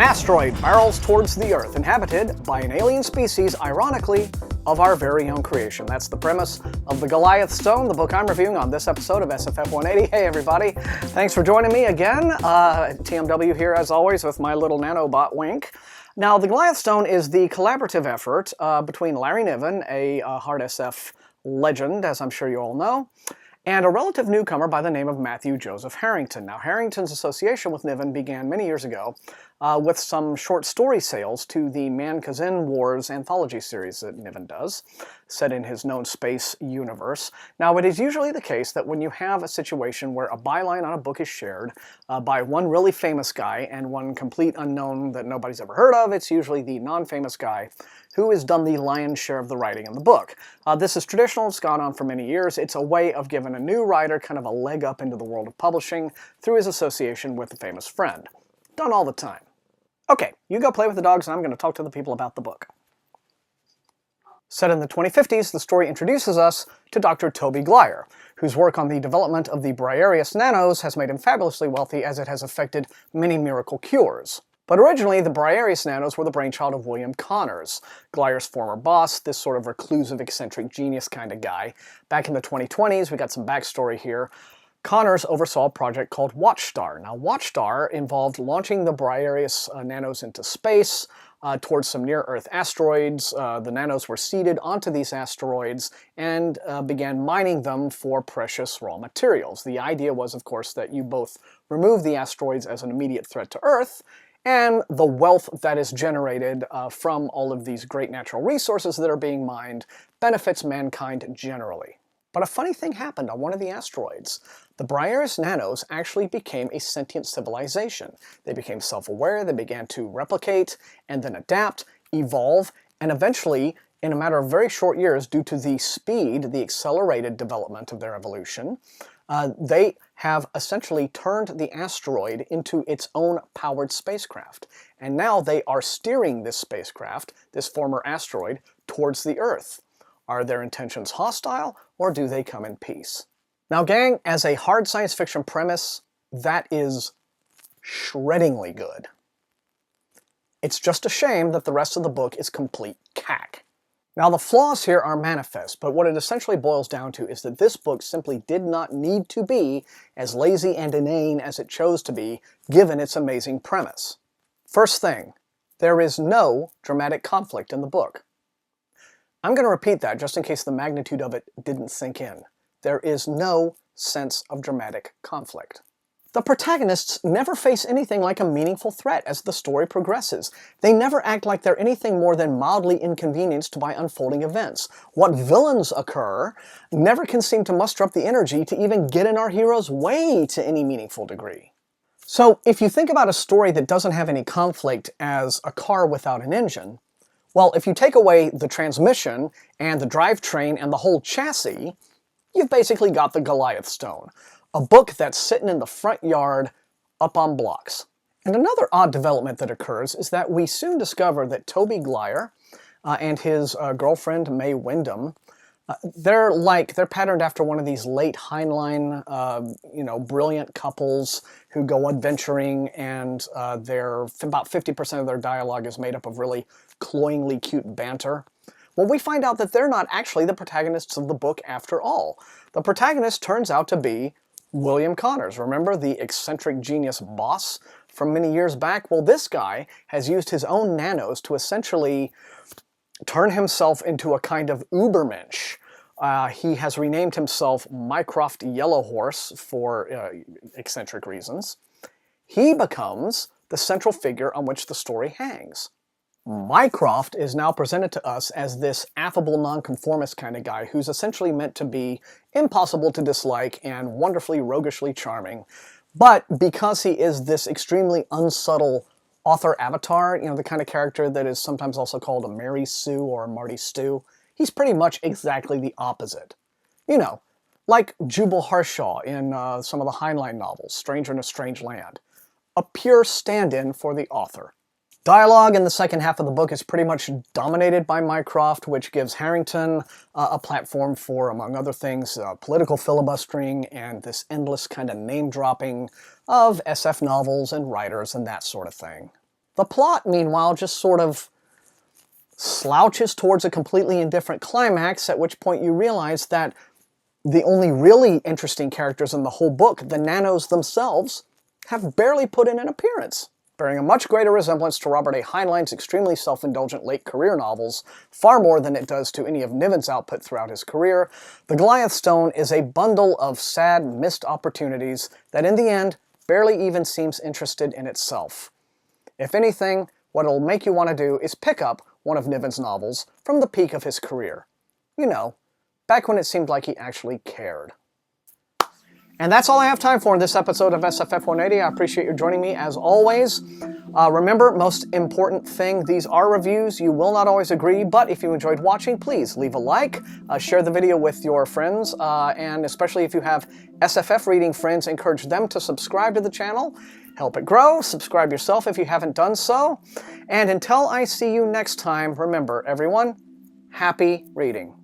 asteroid barrels towards the Earth, inhabited by an alien species, ironically, of our very own creation. That's the premise of the Goliath Stone, the book I'm reviewing on this episode of SFF180. Hey everybody, thanks for joining me again. TMW here as always with my little nanobot Wink. Now, the Goliath Stone is the collaborative effort between Larry Niven, a hard SF legend, as I'm sure you all know, and a relative newcomer by the name of Matthew Joseph Harrington. Now, Harrington's association with Niven began many years ago with some short story sales to the Man-Kazin Wars anthology series that Niven does, set in his known space universe. Now, it is usually the case that when you have a situation where a byline on a book is shared by one really famous guy and one complete unknown that nobody's ever heard of, it's usually the non-famous guy who has done the lion's share of the writing in the book. This is traditional, it's gone on for many years. It's a way of giving a new writer kind of a leg up into the world of publishing through his association with a famous friend. Done all the time. Okay, you go play with the dogs and I'm going to talk to the people about the book. Set in the 2050s, the story introduces us to Dr. Toby Glyer, whose work on the development of the Briareus nanos has made him fabulously wealthy as it has effected many miracle cures. But originally, the Briareus nanos were the brainchild of William Connors, Glyer's former boss, this sort of reclusive, eccentric genius kind of guy. Back in the 2020s, we got some backstory here. Connors oversaw a project called Watchstar. Now, Watchstar involved launching the Briareus nanos into space towards some near-Earth asteroids. The nanos were seeded onto these asteroids and began mining them for precious raw materials. The idea was, of course, that you both remove the asteroids as an immediate threat to Earth, and the wealth that is generated from all of these great natural resources that are being mined benefits mankind generally. But a funny thing happened on one of the asteroids. The Briareus nanos actually became a sentient civilization. They became self-aware, they began to replicate, and then adapt, evolve, and eventually, in a matter of very short years, due to the speed, the accelerated development of their evolution, they have essentially turned the asteroid into its own powered spacecraft. And now they are steering this spacecraft, this former asteroid, towards the Earth. Are their intentions hostile, or do they come in peace? Now, gang, as a hard science fiction premise, that is shreddingly good. It's just a shame that the rest of the book is complete cack. Now, the flaws here are manifest, but what it essentially boils down to is that this book simply did not need to be as lazy and inane as it chose to be, given its amazing premise. First thing, there is no dramatic conflict in the book. I'm going to repeat that just in case the magnitude of it didn't sink in. There is no sense of dramatic conflict. The protagonists never face anything like a meaningful threat as the story progresses. They never act like they're anything more than mildly inconvenienced by unfolding events. What villains occur never can seem to muster up the energy to even get in our hero's way to any meaningful degree. So if you think about a story that doesn't have any conflict as a car without an engine, well, if you take away the transmission and the drivetrain and the whole chassis, you've basically got the Goliath Stone, a book that's sitting in the front yard up on blocks. And another odd development that occurs is that we soon discover that Toby Glyer and his girlfriend May Wyndham, they're patterned after one of these late Heinlein, brilliant couples who go adventuring, and about 50% of their dialogue is made up of really cloyingly cute banter. Well, we find out that they're not actually the protagonists of the book after all. The protagonist turns out to be William Connors. Remember the eccentric genius boss from many years back? Well, this guy has used his own nanos to essentially turn himself into a kind of ubermensch. He has renamed himself Mycroft Yellowhorse for eccentric reasons. He becomes the central figure on which the story hangs. Mycroft is now presented to us as this affable nonconformist kind of guy who's essentially meant to be impossible to dislike and wonderfully roguishly charming. But because he is this extremely unsubtle author avatar, the kind of character that is sometimes also called a Mary Sue or a Marty Stew, he's pretty much exactly the opposite. Like Jubal Harshaw in some of the Heinlein novels, Stranger in a Strange Land. A pure stand-in for the author. Dialogue in the second half of the book is pretty much dominated by Mycroft, which gives Harrington a platform for, among other things, political filibustering and this endless kind of name-dropping of SF novels and writers and that sort of thing. The plot, meanwhile, just sort of slouches towards a completely indifferent climax, at which point you realize that the only really interesting characters in the whole book, the nanos themselves, have barely put in an appearance. Bearing a much greater resemblance to Robert A. Heinlein's extremely self-indulgent late career novels, far more than it does to any of Niven's output throughout his career, The Goliath Stone is a bundle of sad, missed opportunities that in the end barely even seems interested in itself. If anything, what it'll make you want to do is pick up one of Niven's novels from the peak of his career. You know, back when it seemed like he actually cared. And that's all I have time for in this episode of SFF180. I appreciate you joining me as always. Remember, most important thing, these are reviews. You will not always agree, but if you enjoyed watching, please leave a like, share the video with your friends, and especially if you have SFF reading friends, encourage them to subscribe to the channel. Help it grow. Subscribe yourself if you haven't done so. And until I see you next time, remember, everyone, happy reading.